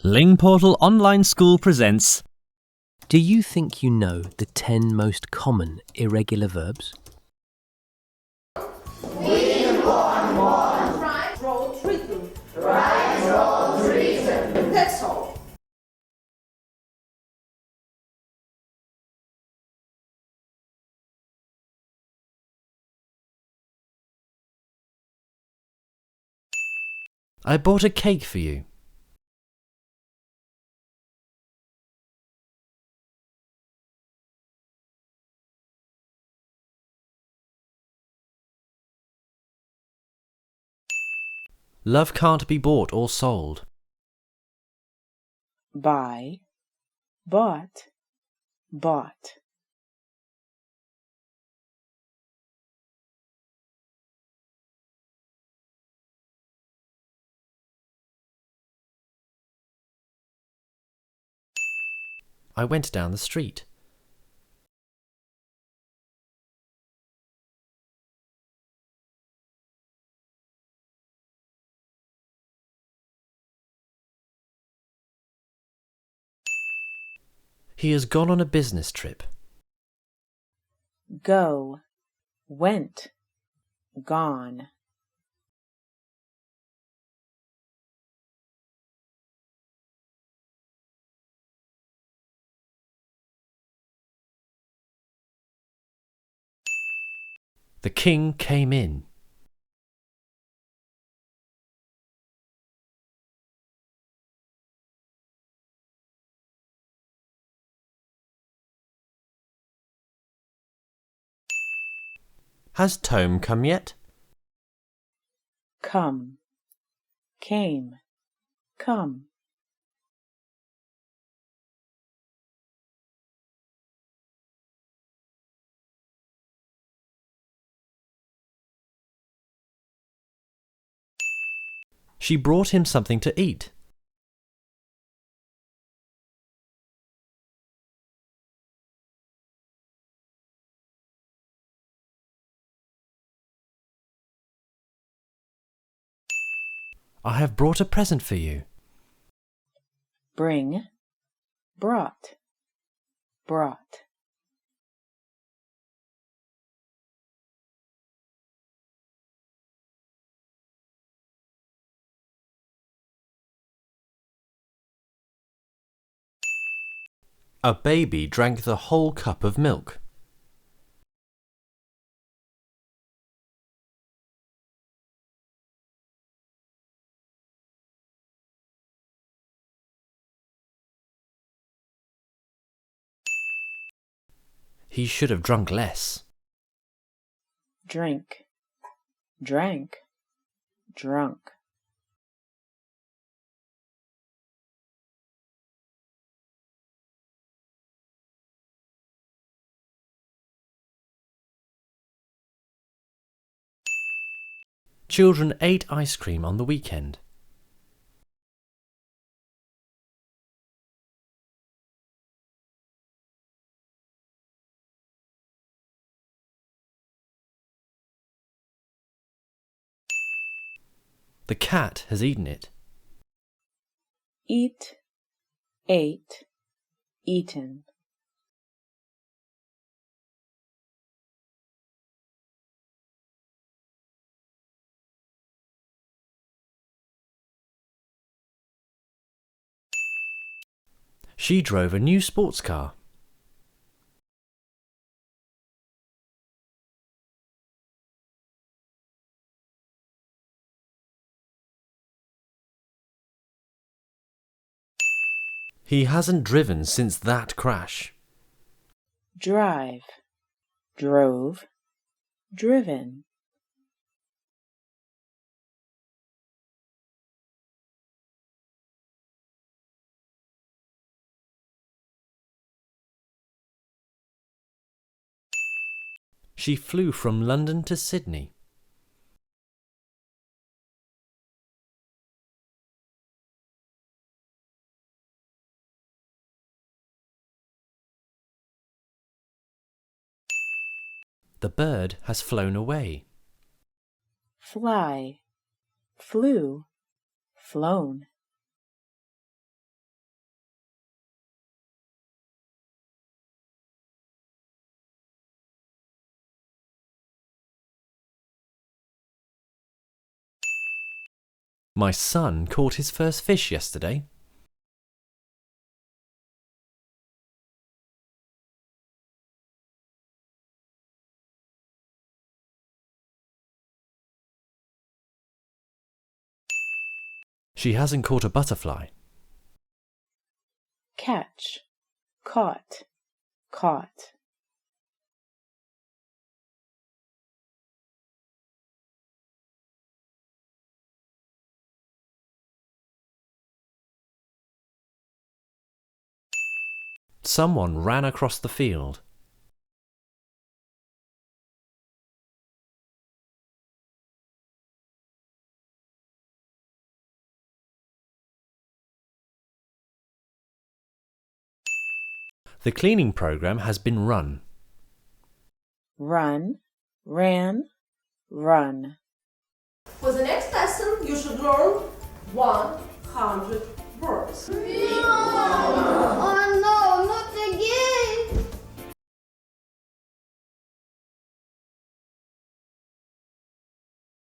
Ling Portal Online School presents. Do you think you know the 10 most common irregular verbs? Right, roll, treason. Right, roll, treason. That's all. I bought a cake for you. Love can't be bought or sold. Buy, bought, bought. I went down the street. He has gone on a business trip. Go, went, gone. The king came in. Has Tome come yet? Come, came, come. She brought him something to eat. I have brought a present for you. Bring, brought, brought. A baby drank the whole cup of milk. He should have drunk less. Drink, drank, drunk. Children ate ice cream on the weekend. The cat has eaten it. Eat, ate, eaten. She drove a new sports car. He hasn't driven since that crash. Drive, drove, driven. She flew from London to Sydney. The bird has flown away. Fly, flew, flown. My son caught his first fish yesterday. She hasn't caught a butterfly. Catch, caught, caught. Someone ran across the field. The cleaning program has been run. Run, ran, run. For the next lesson, you should learn 100